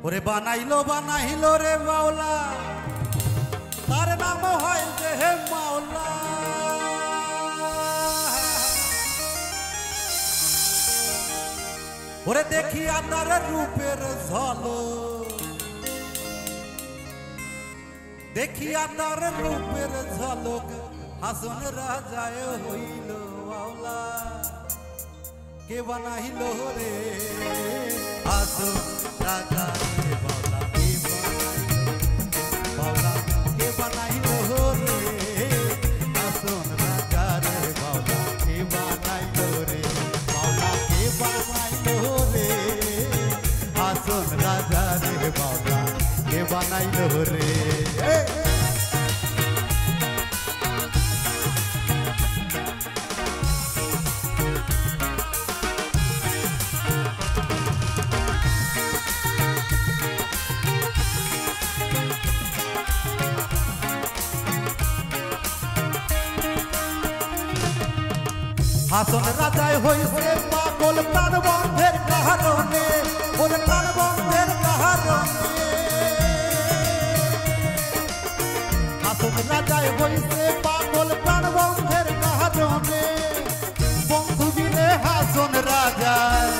ওরে বানাইলো বানাইলো রে মাওলা তার নাম হয় যে হে মাওলা ওরে দেখিয়া তার রূপের ঝলক দেখিয়া তার রূপের ঝলক হাসন রাজায় হইল মাওলা কে বানাইলো রে হাসন রাজা রে মাওলা কে বানাইলো রে হাসন রাজা রে মাওলা কে বানাইলো রে মাওলা কে বানাইলো রে হাসন রাজা রে মাওলা কে বানাইলো রে হাসন রাজায় হইছে পাগল প্রাণ বন্ধের কারণে ওরে প্রাণ বন্ধের কারণে হাসন রাজায় হইছে পাগল প্রাণ বন্ধের কারণে বন্ধু বিনে হাসন রাজায়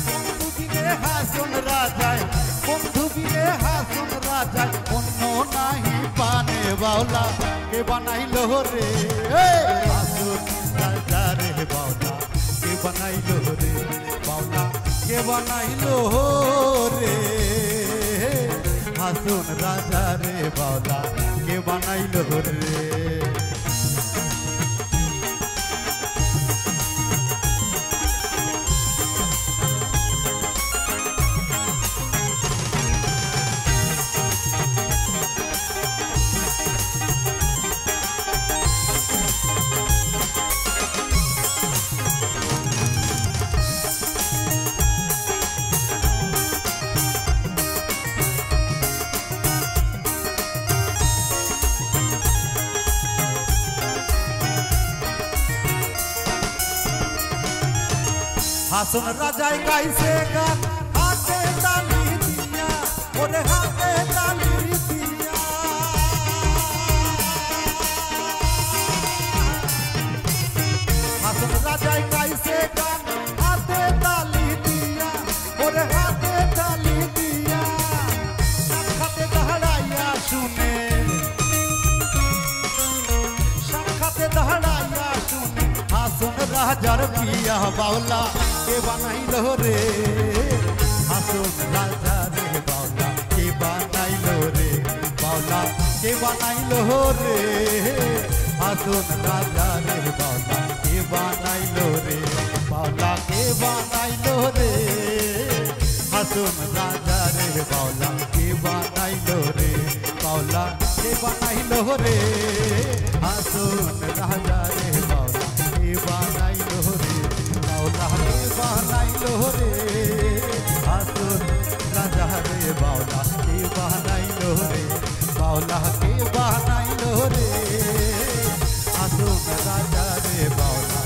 বন্ধু বিনে হাসন রাজায় বন্ধু বিনে হাসন রাজায় অন্য নাহি পানে বাউলা কে বানাইলো রে হাসন রাজা রে বাউলা কে বানাইলো রে বাউলা কে বানাইলো রে হাসন রাজা রে বাউলা কে বানাইলো রে হাসন রাজায় গাইছে গান হাতে তালি দিয়া ওরে হাতে তালি দিয়া হাসন রাজায় গাইছে গান হাতে তালি দিয়া ওরে হাতে তালি দিয়া সাক্ষাতে দাঁড়াইয়া শুনে সাক্ষাতে দাঁড়াইয়া শুনে হাসন রাজার পিয়া বাউলা কে বানাইলো রে হাসন রাজা রে বাউলা কে বানাইলো রে বাউলা কে বানাইলো রে হাসন রাজা রে বাউলা কে বানাইলো রে বাউলা কে বানাইলো রে হাসন রাজা রে বাউলা কে বানাইলো রে বাউলা কে বানাইলো রে হাসন রাজা রে বাউলা কে বানাইলো রে বাউলা কে বানাইলো রে হাসন রাজা রে বাউলা কে বানাইলো রে বাউলা কে বানাইলো রে হাসন রাজা রে বাউলা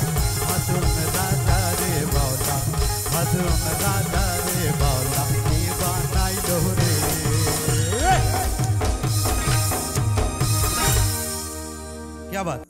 হাসন রাজা রে বাউলা হাসন রাজা রে বাউলা কে বানাইলো রে क्या बात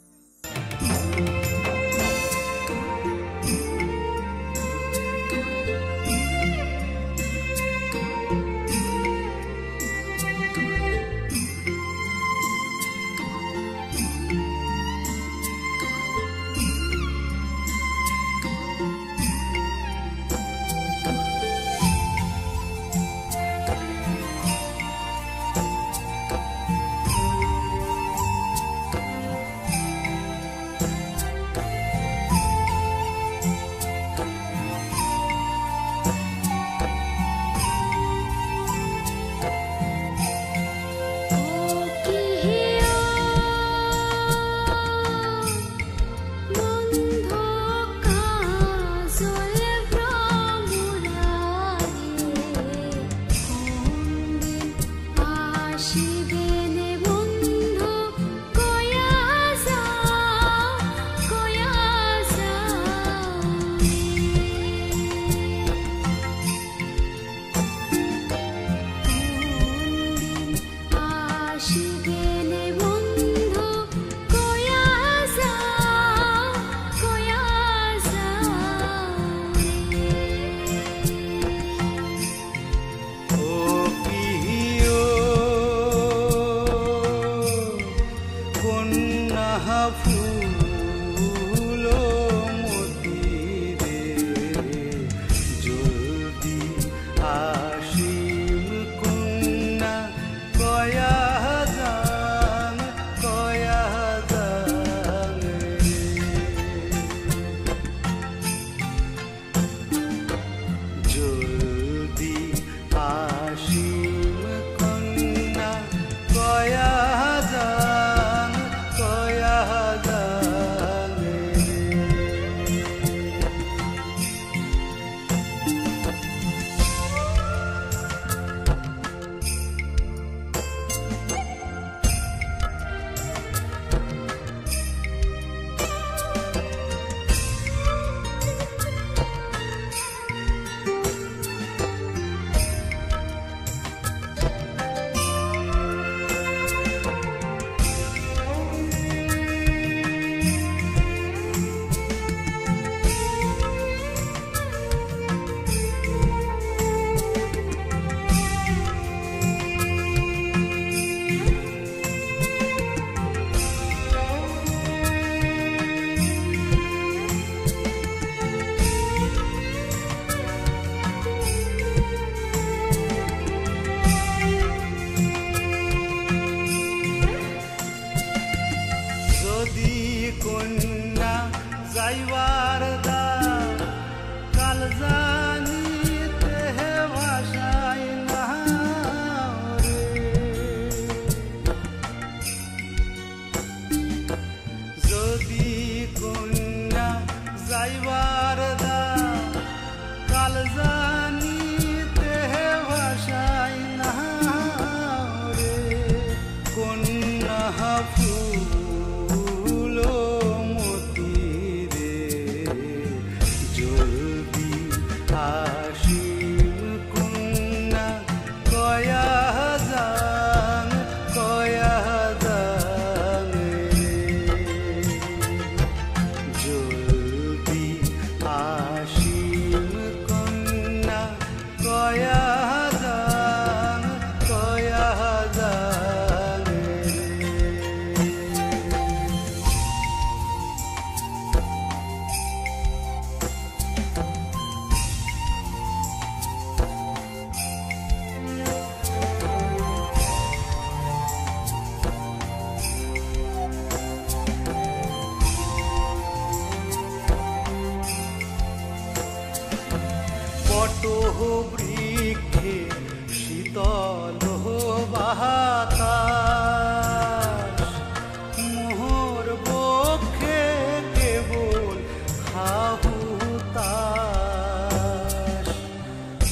কয়া জান কয়া জান বৃক্ষে শীতল বাতাস মোহর বক্ষে কেবল হাহুতাস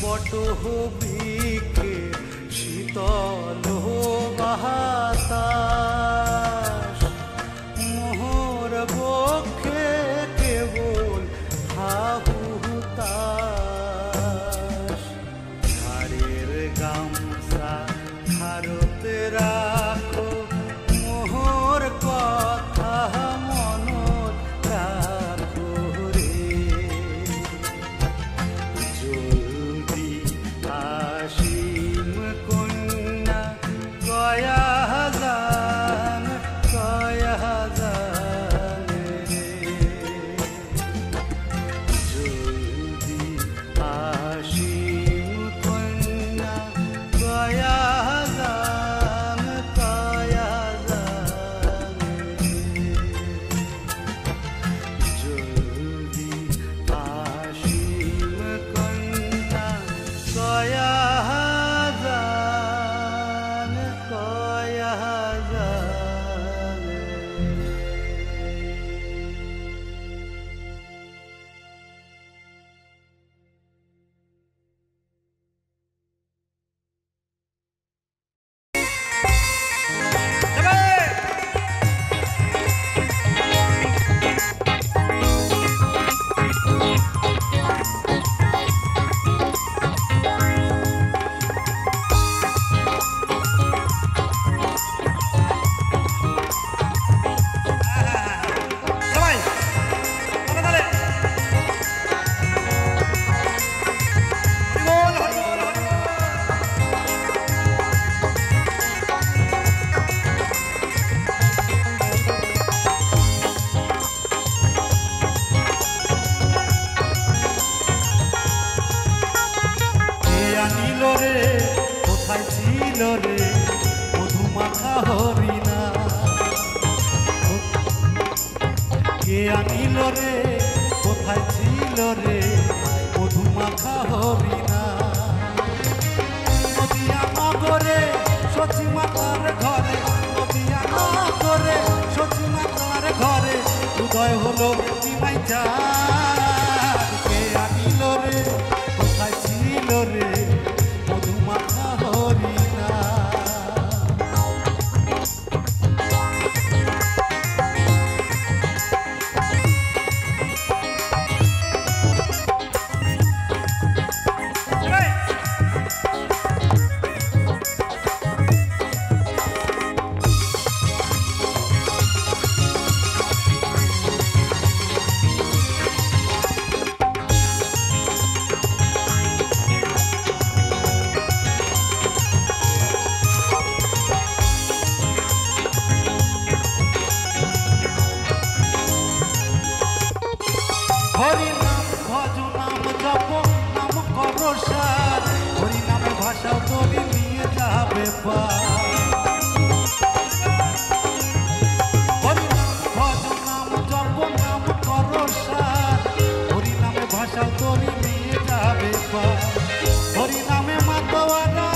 বট বৃক্ষে শীতল বাতাস মোহর বক্ষে কেবল হাহুতাস গামছা ভারতে রাখো মোহর কথা মনত রাখো রে জলদি আসিম কন্যা কয়া জান রে জলদি আসিম কন্যা কয়া জান জলদি আসিম কন্যা কয়া জান কোথায় ছিল রে মধুমাখা হরিণা কে আনিল রে কোথায় ছিল রে মধুমাখা হরিণা নদিয়া নগরে সচি মাতার ঘরে নদিয়া নগরে সচি মাতার ঘরে উদয় হলো নিমাই চাঁদ কে আনিল রে কোথায় ছিল রে মধুমাখা হরিণা হরি নাম ভজ নাম জপ নাম করো সার হরি নামে ভাষাও তোরে নিয়ে যাবে হরি নাম ভজ নাম জপ নাম করো সার হরি নামে ভাষাও তোরে নিয়ে যাবে হরি নামে মাতোয়ারা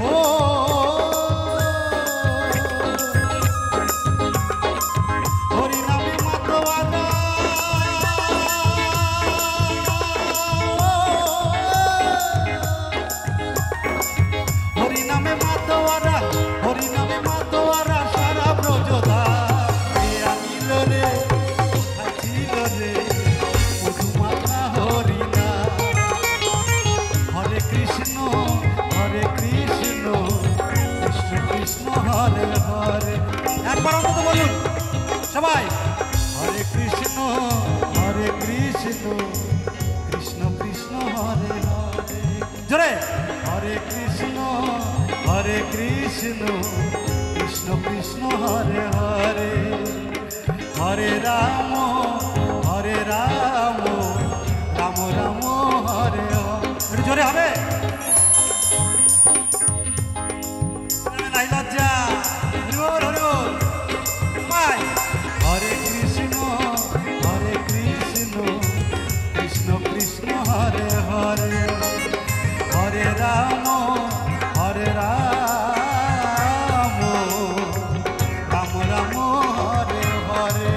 ও একবার অন্তত বলুন সবাই হরে কৃষ্ণ হরে হরে জোরে হরে কৃষ্ণ কৃষ্ণ কৃষ্ণ হরে হরে হরে রাম রাম রাম হরে হরে জোরে হবে নাই লজ্জা হরে কৃষ্ণ কৃষ্ণ কৃষ্ণ হরে হরে হরে রাম রাম রাম হরে হরে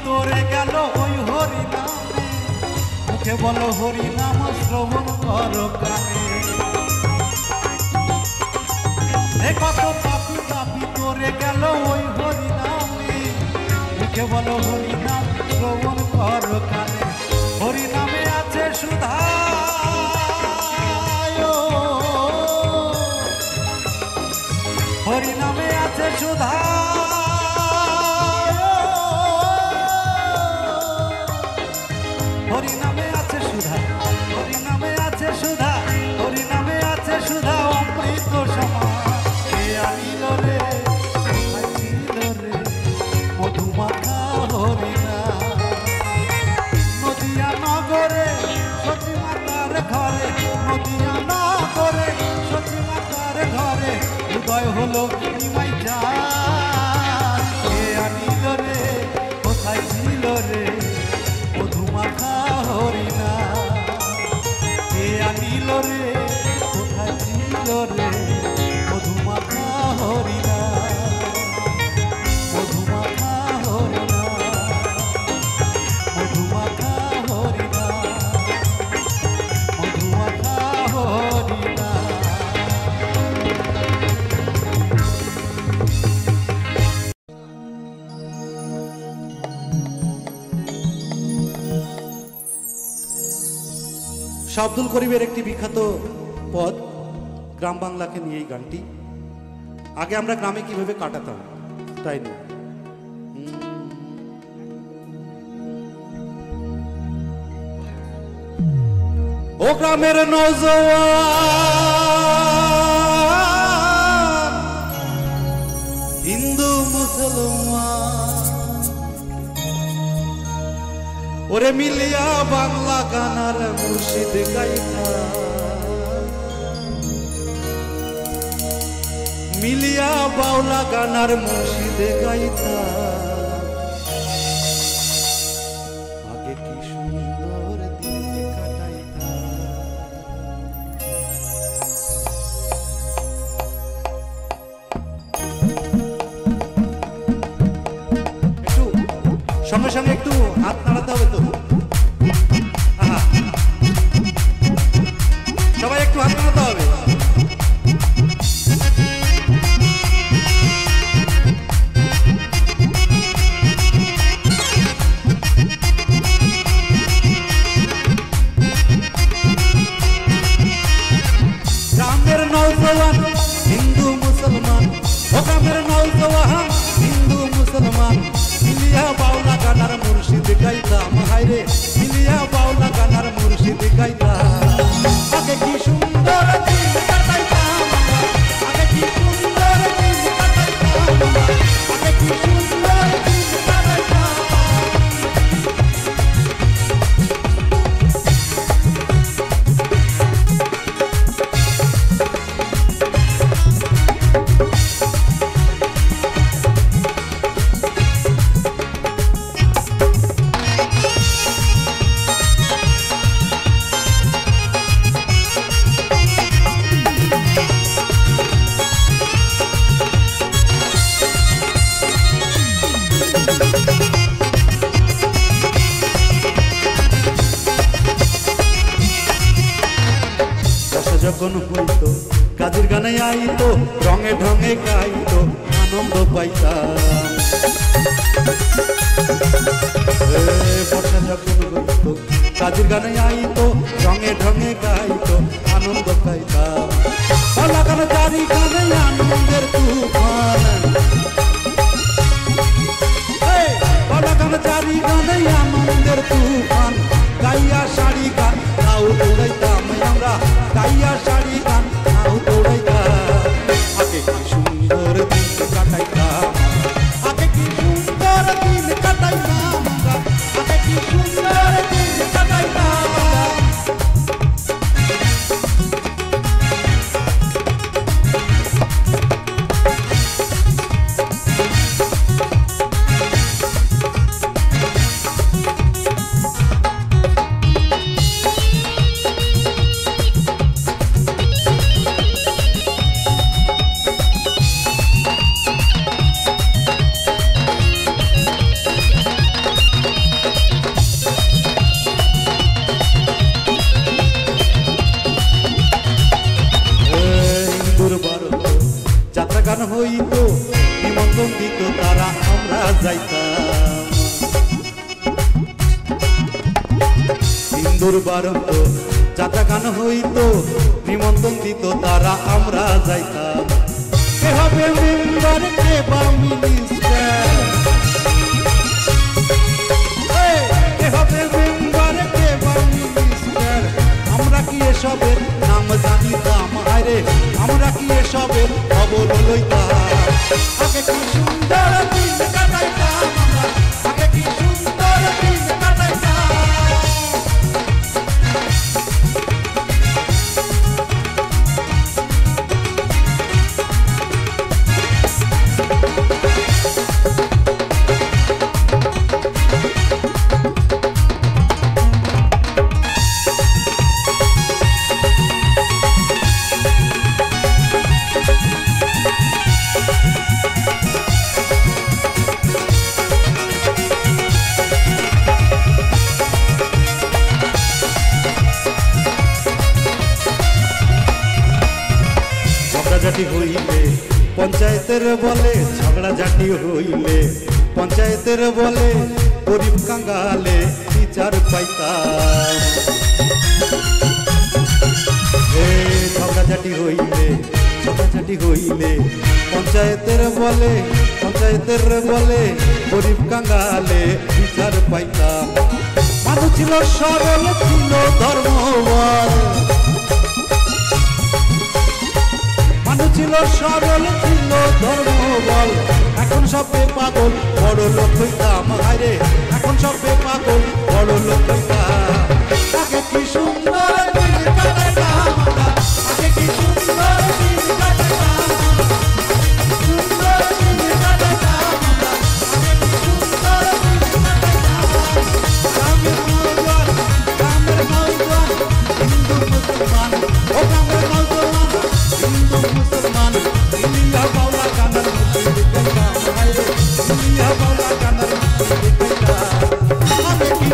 তোরে গেল ওই হরি নামে মুখে বলো হরি নাম শ্রবণ করো কানে কত পাপি পাপি তোরে গেল ওই হরি নামে মুখে বলো হরি নাম শ্রবণ করো কানে হরি নামে আছে সুধা হরি নামে আছে সুধা হরি নামে আছে সুধা হরি নামে আছে সুধা হরি নামে আছে সুধা অমৃত সমান কে আনিল রে ছিল রে মধুমাখা হরি নাম নদিয়া নগরে সতী মাতার ঘরে নদিয়া নগরে সতী মাতার ঘরে উদয় হলো নিমাই চাঁদ কে আনিল রে কোথায় ছিল রে মধুমাখা হরি নাম কে আনিল রে কোথায় ছিল রে মধুমাখা হরি নাম মধুমাখা হরি নাম মধুমাখা হরি নাম মধুমাখা হরি নাম শাহ আব্দুল করিমের একটি বিখ্যাত পদ গ্রাম বাংলাকে নিয়ে এই গানটি আগে আমরা গ্রামে কিভাবে কাটাতাম তাই না ও গ্রামের নওজওয়ান হিন্দু মুসলমান ওরে মিলিয়া বাংলা গানার মুর্শিদ গাইতা মিলিয়া বাউলা গানার মুর্শিদ গাইতা আগে কি সুন্দর দিন কাটাইতা একটু সঙ্গে সঙ্গে একটু হাত নাড়াতে হবে তো সবাই একটু হাত নাড়াতে হবে গ্রামের নওজওয়ান হিন্দু মুসলমান ও গ্রামের নওজওয়ান হিন্দু মুসলমান মিলিয়া বাউলা গানার মুর্শিদ গাইতাম হায়রে মিলিয়া বাউলা গানার মুর্শিদ গাইতাম আগে কি সুন্দর দিন কাটাইতাম আগে কি সুন্দর দিন কাটাইতাম আগে কি সুন্দর দিন কাটাইতাম যখন হইতো কাজের গানে আইতো রঙে ঢঙে গাইতো আনন্দ পাইতাম বর্ষা যখন হইতো কাজের গানে আইতো রঙে ঢঙে গাইতো আনন্দ পাইতাম লাগানো চারি গানে আনন্দের তুফান লাগানো চারি গানে আনন্দের তুফান গাইয়া শাড়ি গান নাও দৌড়াইতাম আমরা গাইয়া শাড়ি গান নাও দৌড়াইতাম আগে কি সুন্দর দিন কাটাইতাম আগে কি সুন্দর দিন কাটাইতাম আমরা আগে কি সুন্দর দিন কাটাইতাম যাত্রা গান হইতো নিমন্ত্রণ দিত তারা আমরা যাইতাম হিন্দুর বারন্ত যাত্রা গান হইতো নিমন্ত্রণ দিত তারা আমরা যাইতাম কে হবে মেম্বার কে বা মিনিস্টার কে হবে মেম্বার কে বা মিনিস্টার আমরা কি এসবের নাম জানিতাম আরে আমরা কি এসবের খবর লইতাম আগে কি সুন্দর দিন কাটাইতাম আমরা আগে কি সুন্দর দিন কাটাইতাম ঝগড়াঝাটি হইলে পঞ্চায়েতের বলে ঝগড়াঝাটি হইলে পঞ্চায়েতের বলে গরিব কাঙ্গালে বিচার পাইতাম ঝগড়াঝাটি হইলে পঞ্চায়েতের বলে গরিব কাঙ্গালে বিচার পাইতাম মানুষ ছিল সরল ছিল ধর্মবল ছিল সরল ছিল ধর্মবল এখন সব পাগল বড় লোক হইতাম আরে এখন সব পাগল বড় লোক হইতাম আগে কি সুন্দর দিন কাটাইতাম আগে কি সুন্দর দিন কাটাইতাম সুন্দর দিন কাটাইতাম আগে কি সুন্দর দিন কাটাইতাম গ্রামের নওজোয়ান হিন্দু মুসলমান ও গ্রামের নওজোয়ান হিন্দু মুসলমান ইলিয়া বাউলা গানের মুর্শিদ কইতাম হায়রে ইলিয়া বাউলা গানের মুর্শিদ কইতাম আগে কি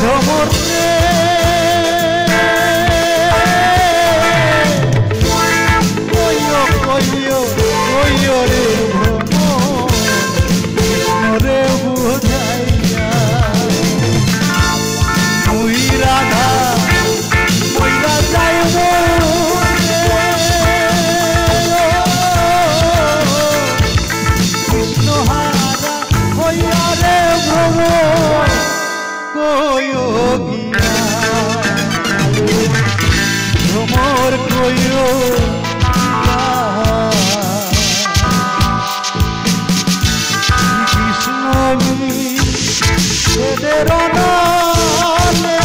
ভ্রমর রে কইও কইও কইও রে ভ্রমর কৃষ্ণ রে বুঝাইয়া তুই রাধা কইরা যাইব কৃষ্ণ হারা হইয়া রে ভ্রমর কইও গিয়া ভ্রমর কইও কৃষ্ণ এদের নামে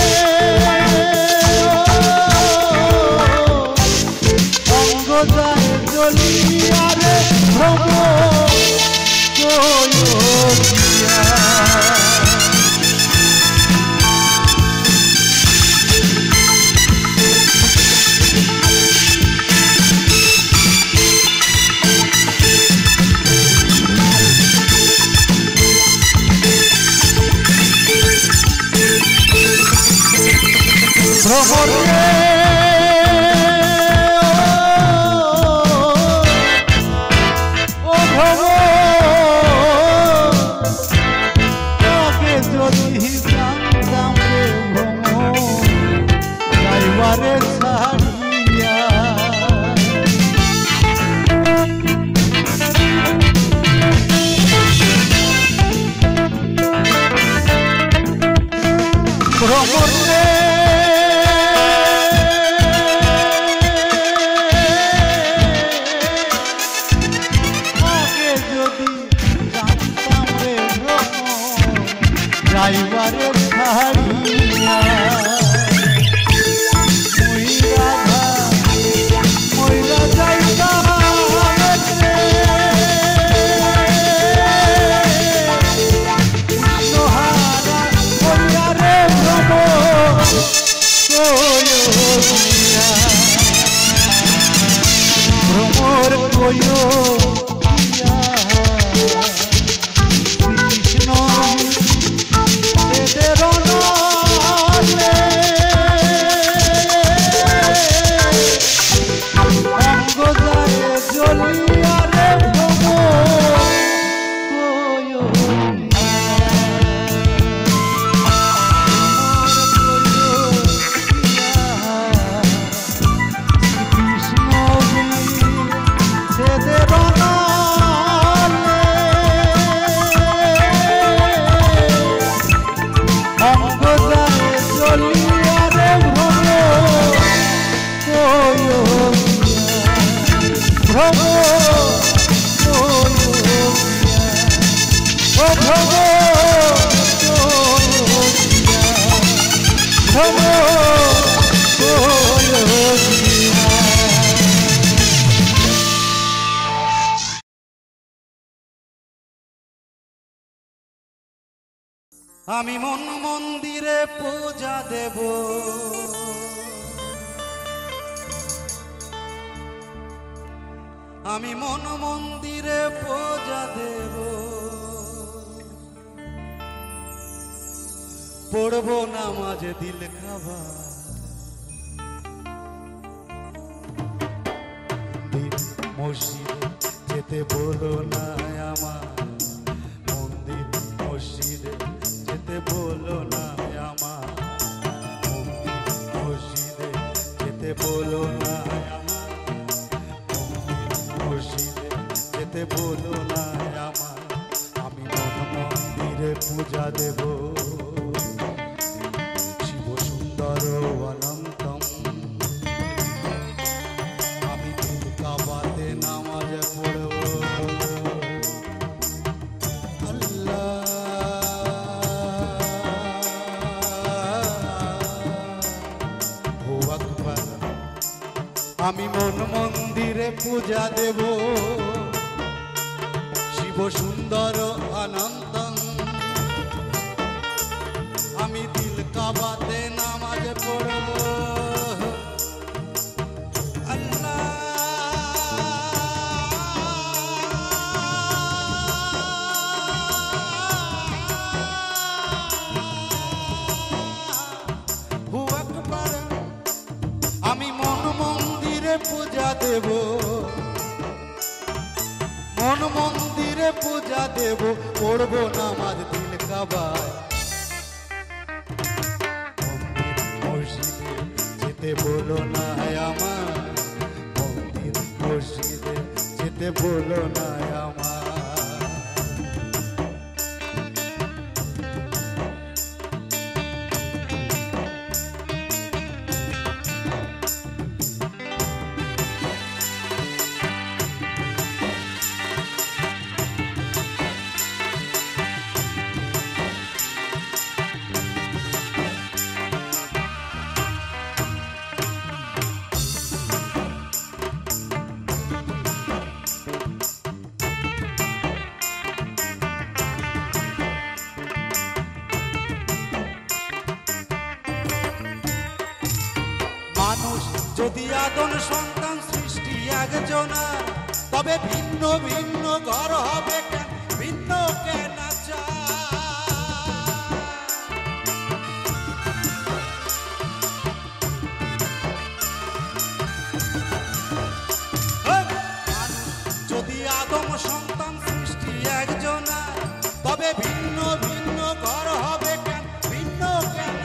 অঙ্গ যায় জ্বলিয়া রে ভ্রমর কইও গিয়া ভ্রমর রে ও ভ্রমর তোকে যদি জানতাম রে ভ্রমর যাইবারে ছাড়িয়া ভ্রমর রে যাইবারে ছাড়িয়া মুই রাধা মইরা যাইতাম কৃষ্ণহারা হইয়া রে ভ্রমর কইও গিয়া ভ্রমর কইও গিয়া কৃষ্ণ এদের নামে অঙ্গ যায় জ্বলিয়া রে ভ্রমর কইও কৃষ্ণ এদের নামে অঙ্গ যায় জ্বলিয়া রে ভ্রমর কইও গিয়া ভ্রমর কইও গিয়া ও ভ্রমর কইও গিয়া ভ্রমর কইও গিয়া আমি মন মন্দিরে পূজা দেব আমি মন মন্দিরে পূজা দেব পড়ব নামাজ দিল খাবার মসজিদে যেতে বলো না আমার মন্দির মসজিদে যেতে বলো না আমার মন্দির মসজিদে যেতে বলো না আমার মন্দির মসজিদে যেতে বলো না আমার আমি মন মন্দিরে পূজা দেব শিব সুন্দর অনন্তম আমি দিল কাবাতে নামাজ পড়ব আমি মন মন্দিরে পূজা দেব শিব সুন্দর অনন্ত আমি দিল কাবাতে নামাজ পড়ব আল্লাহ দেব, মন মন্দিরে পূজা দেব, পড়বো নামাজ দিল কাবায়। মন্দির মসজিদে যেতে বলো না আমার, মন্দির মসজিদে যেতে বলো না আমার। মানুষ যদি আদম সন্তান সৃষ্টি একজনা, তবে ভিন্ন ভিন্ন ঘর হবে কেন, ভিন্ন কেন যদি আদম সন্তান সৃষ্টি একজনা, তবে ভিন্ন ভিন্ন ঘর হবে কেন, ভিন্ন কেন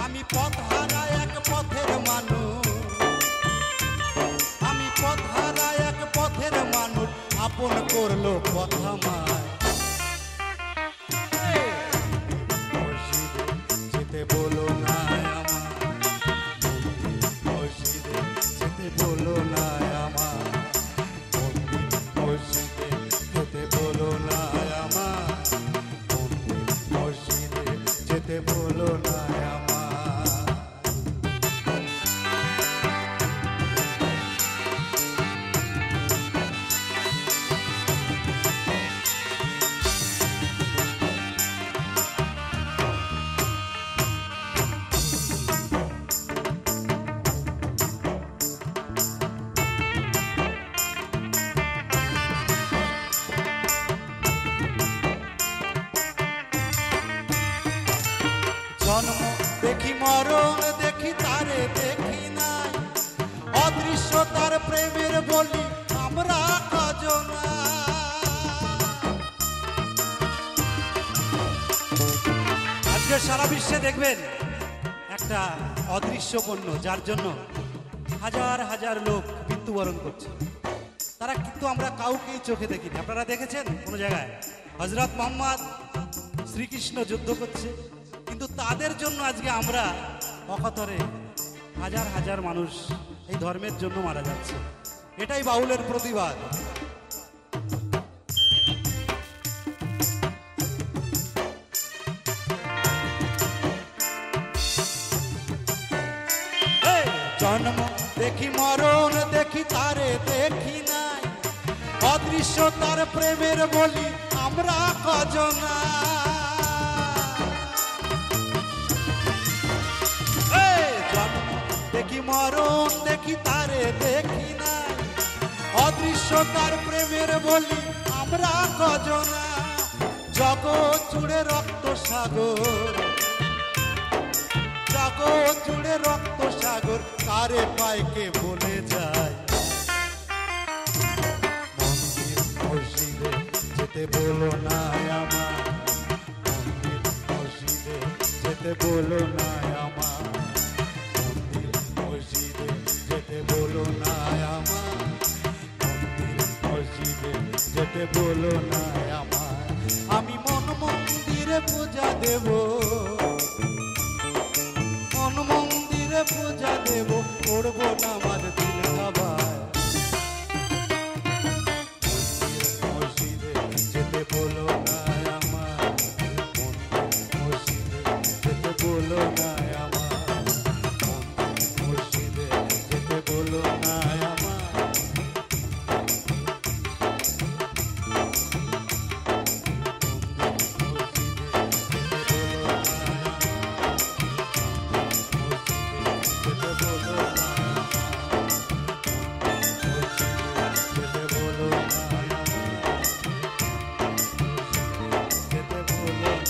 আমি পথ হারা এক পথের মানুষ, আমি পথ হারা এক পথের মানুষ, আপন করলো পথ আমায়। মসজিদে যেতে বলো না আমার, মসজিদে যেতে বলো না আমার, মসজিদে যেতে বলো না আমার, মসজিদে যেতে বলো না আমার। জন্ম দেখি মরণ দেখি তারে দেখি নাই, অদৃশ্য তার প্রেমের বলি আমরা কজনা। আজকে সারা বিশ্বে দেখবেন একটা অদৃশ্য পণ্য, যার জন্য হাজার হাজার লোক মৃত্যুবরণ করছে, তারা কিন্তু আমরা কাউকেই চোখে দেখিনি। আপনারা দেখেছেন কোনো জায়গায় হযরত মুহাম্মদ শ্রীকৃষ্ণ যুদ্ধ করছে, কিন্তু তাদের জন্য আজকে আমরা অকাতরে হাজার হাজার মানুষ এই ধর্মের জন্য মারা যাচ্ছে। এটাই বাউলের প্রতিবাদ। জন্ম দেখি মরণ দেখি তারে দেখি নাই, অদৃশ্য তার প্রেমের বলি আমরা কজনা। দেখি মরণ দেখি তারে দেখি নাই, অদৃশ্য তার প্রেমের বলি আমরা কজনা। জগৎ জুড়ে রক্ত সাগর, জগৎ জুড়ে রক্ত সাগর, কারে পাইকে বলে যায়। মন্দির মসজিদে যেতে বলো না আমার, মন্দির মসজিদে যেতে বলো না আমার, মন্দির মসজিদে যেতে বলো না আমার, মন্দির মসজিদে যেতে বলো না আমার। আমি মন মন্দিরে পূজা দেব, মন মন্দিরে পূজা দেব, পড়বো নামাজ।